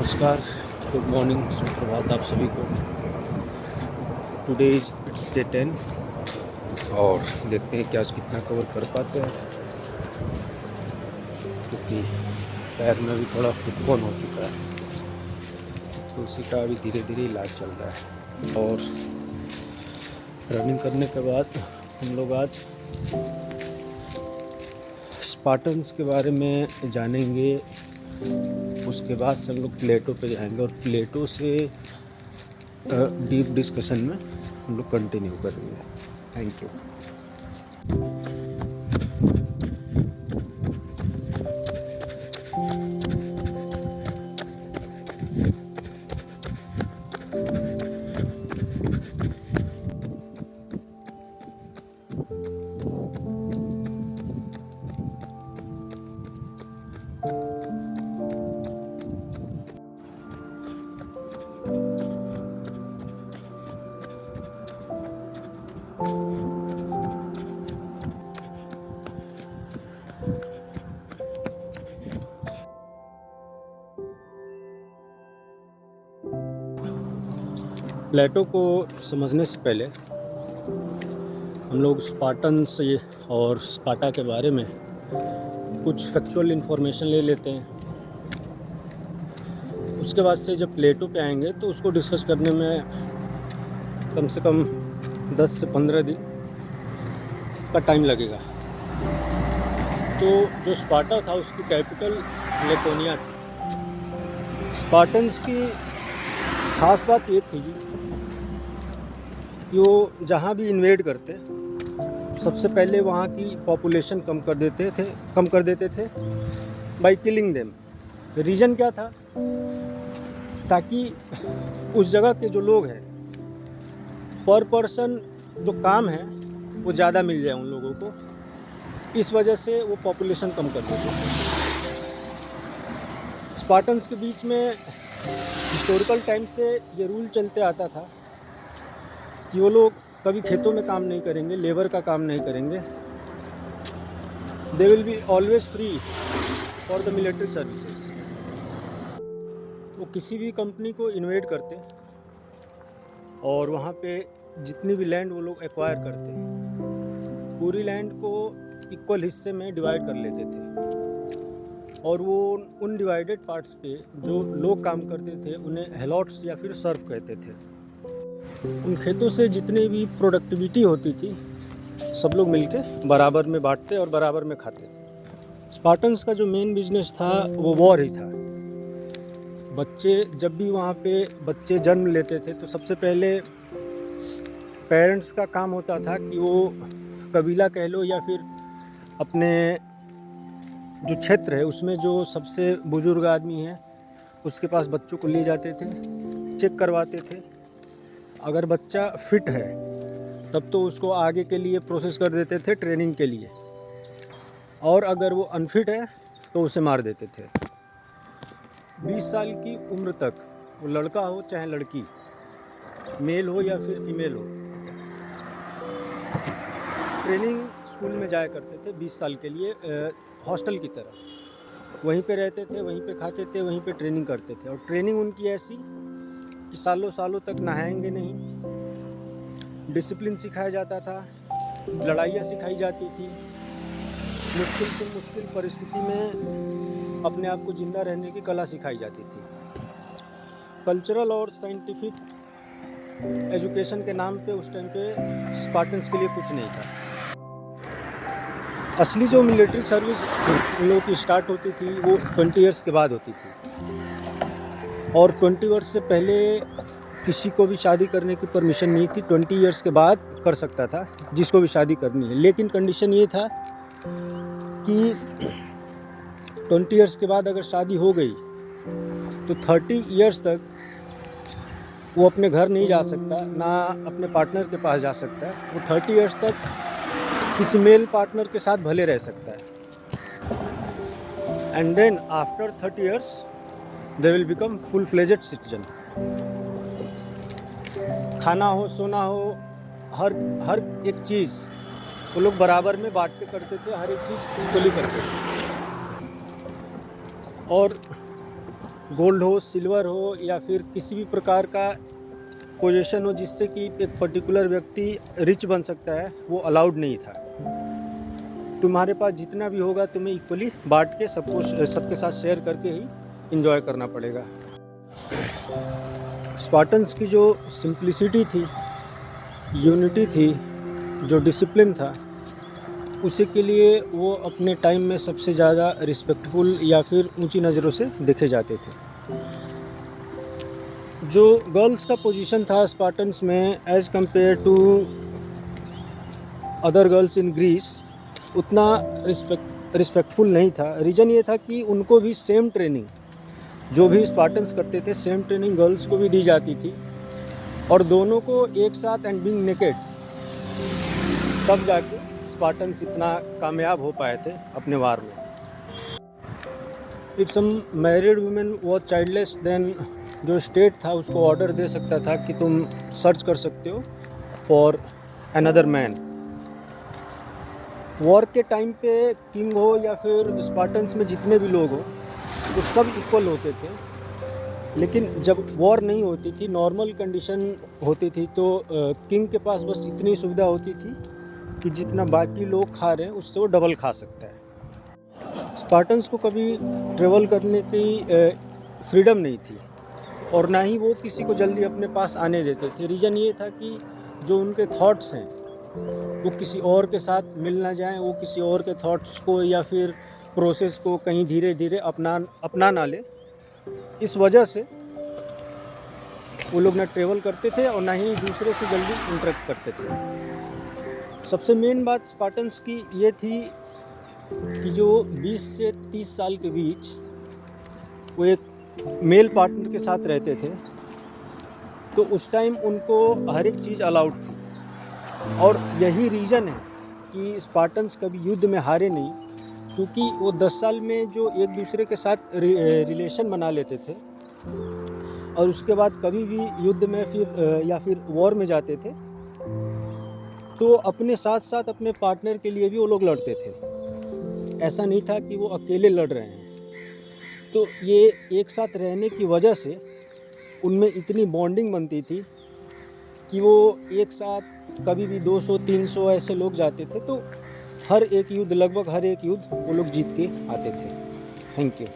नमस्कार, good morning, सुप्रभात आप सभी को। टुडे इट्स डे 10 और देखते हैं कि आज कितना कवर कर पाते हैं, क्योंकि पैर में भी थोड़ा फुटबॉल हो चुका है, तो उसी का अभी धीरे धीरे इलाज चल रहा है। और रनिंग करने के बाद हम लोग आज स्पार्टन्स के बारे में जानेंगे। उसके बाद से हम लोग प्लेटो पे जाएंगे और प्लेटो से डीप डिस्कशन में हम लोग कंटिन्यू करेंगे। Thank you. प्लेटो को समझने से पहले हम लोग स्पार्टन से और स्पार्टा के बारे में कुछ फैक्चुअल इन्फॉर्मेशन ले लेते हैं। उसके बाद से जब प्लेटो पे आएंगे तो उसको डिस्कस करने में कम से कम 10 से 15 दिन का टाइम लगेगा। तो जो स्पार्टा था उसकी कैपिटल लेकोनिया थी। स्पार्टन्स की ख़ास बात ये थी कि वो जहाँ भी इन्वेड करते सबसे पहले वहाँ की पॉपुलेशन कम कर देते थे बाय किलिंग देम। रीज़न क्या था? ताकि उस जगह के जो लोग हैं, पर पर्सन जो काम है वो ज़्यादा मिल जाए उन लोगों को, इस वजह से वो पॉपुलेशन कम कर देते थे। स्पार्टन्स के बीच में हिस्टोरिकल टाइम से ये रूल चलते आता था कि वो लोग कभी खेतों में काम नहीं करेंगे, लेबर का काम नहीं करेंगे। They will be always free for the military services. वो किसी भी कंपनी को इन्वेट करते और वहाँ पे जितनी भी लैंड वो लोग एक्वायर करते, पूरी लैंड को इक्वल हिस्से में डिवाइड कर लेते थे और वो उन डिवाइडेड पार्ट्स पे जो लोग काम करते थे उन्हें हेलॉट्स या फिर सर्फ कहते थे। उन खेतों से जितनी भी प्रोडक्टिविटी होती थी सब लोग मिलके बराबर में बांटते और बराबर में खाते। स्पार्टन्स का जो मेन बिजनेस था वो वॉर ही था। बच्चे जब भी वहाँ पे बच्चे जन्म लेते थे तो सबसे पहले पेरेंट्स का काम होता था कि वो कबीला कह लो या फिर अपने जो क्षेत्र है उसमें जो सबसे बुजुर्ग आदमी है उसके पास बच्चों को ले जाते थे, चेक करवाते थे। अगर बच्चा फिट है तब तो उसको आगे के लिए प्रोसेस कर देते थे ट्रेनिंग के लिए, और अगर वो अनफिट है तो उसे मार देते थे। 20 साल की उम्र तक वो लड़का हो चाहे लड़की, मेल हो या फिर फीमेल हो, ट्रेनिंग स्कूल में जाया करते थे 20 साल के लिए, हॉस्टल की तरह। वहीं पे रहते थे, वहीं पे खाते थे, वहीं पे ट्रेनिंग करते थे। और ट्रेनिंग उनकी ऐसी कि सालों सालों तक नहाएंगे नहीं, डिसिप्लिन सिखाया जाता था, लड़ाइयाँ सिखाई जाती थी, मुश्किल से मुश्किल परिस्थिति में अपने आप को जिंदा रहने की कला सिखाई जाती थी। कल्चरल और साइंटिफिक एजुकेशन के नाम पे उस टाइम पे स्पार्टन्स के लिए कुछ नहीं था। असली जो मिलिट्री सर्विस उन लोगों की स्टार्ट होती थी वो 20 ईयर्स के बाद होती थी, और 20 ईयर्स से पहले किसी को भी शादी करने की परमिशन नहीं थी। 20 ईयर्स के बाद कर सकता था जिसको भी शादी करनी है, लेकिन कंडीशन ये था कि 20 ईयर्स के बाद अगर शादी हो गई तो 30 ईयर्स तक वो अपने घर नहीं जा सकता, ना अपने पार्टनर के पास जा सकता है। वो 30 ईयर्स तक किसी मेल पार्टनर के साथ भले रह सकता है, and then after 30 years they will become full fledged citizen. खाना हो, सोना हो, हर एक चीज़ वो लोग बराबर में बांट के करते थे, हर एक चीज़ इक्वली करते थे। और गोल्ड हो, सिल्वर हो या फिर किसी भी प्रकार का पोजीशन हो जिससे कि एक पर्टिकुलर व्यक्ति रिच बन सकता है, वो अलाउड नहीं था। तुम्हारे पास जितना भी होगा तुम्हें इक्वली बांट के सबको सबके साथ शेयर करके ही इंजॉय करना पड़ेगा। स्पार्टन्स की जो सिंप्लिसिटी थी, यूनिटी थी, जो डिसिप्लिन था, उसी के लिए वो अपने टाइम में सबसे ज़्यादा रिस्पेक्टफुल या फिर ऊंची नज़रों से देखे जाते थे। जो गर्ल्स का पोजीशन था स्पार्टन्स में as compare to other girls in Greece, उतना रिस्पेक्टफुल नहीं था। रीज़न ये था कि उनको भी सेम ट्रेनिंग, जो भी स्पार्टन्स करते थे, सेम ट्रेनिंग गर्ल्स को भी दी जाती थी, और दोनों को एक साथ एंड बीइंग नेकेड, तब जाके स्पार्टन्स इतना कामयाब हो पाए थे अपने वार में। If some married women was childless, then जो स्टेट था उसको ऑर्डर दे सकता था कि तुम सर्च कर सकते हो फॉर अनदर मैन। वॉर के टाइम पे किंग हो या फिर स्पार्टन्स में जितने भी लोग हो, वो सब इक्वल होते थे। लेकिन जब वॉर नहीं होती थी, नॉर्मल कंडीशन होती थी, तो किंग के पास बस इतनी सुविधा होती थी कि जितना बाकी लोग खा रहे हैं उससे वो डबल खा सकता है। स्पार्टन्स को कभी ट्रेवल करने की फ्रीडम नहीं थी, और ना ही वो किसी को जल्दी अपने पास आने देते थे। रीज़न ये था कि जो उनके थॉट्स हैं वो किसी और के साथ मिल ना जाएं, वो किसी और के थॉट्स को या फिर प्रोसेस को कहीं धीरे धीरे अपना ना ले। इस वजह से वो लोग ना ट्रेवल करते थे और ना ही दूसरे से जल्दी इंटरेक्ट करते थे। सबसे मेन बात स्पार्टन्स की ये थी कि जो 20 से 30 साल के बीच वो एक मेल पार्टनर के साथ रहते थे, तो उस टाइम उनको हर एक चीज़ अलाउड थी। और यही रीज़न है कि स्पार्टन्स कभी युद्ध में हारे नहीं, क्योंकि वो 10 साल में जो एक दूसरे के साथ रिलेशन बना लेते थे, और उसके बाद कभी भी युद्ध में फिर या फिर वॉर में जाते थे, तो अपने साथ साथ अपने पार्टनर के लिए भी वो लोग लड़ते थे। ऐसा नहीं था कि वो अकेले लड़ रहे हैं। तो ये एक साथ रहने की वजह से उनमें इतनी बॉन्डिंग बनती थी कि वो एक साथ कभी भी 200-300 ऐसे लोग जाते थे, तो लगभग हर एक युद्ध वो लोग जीत के आते थे। Thank you.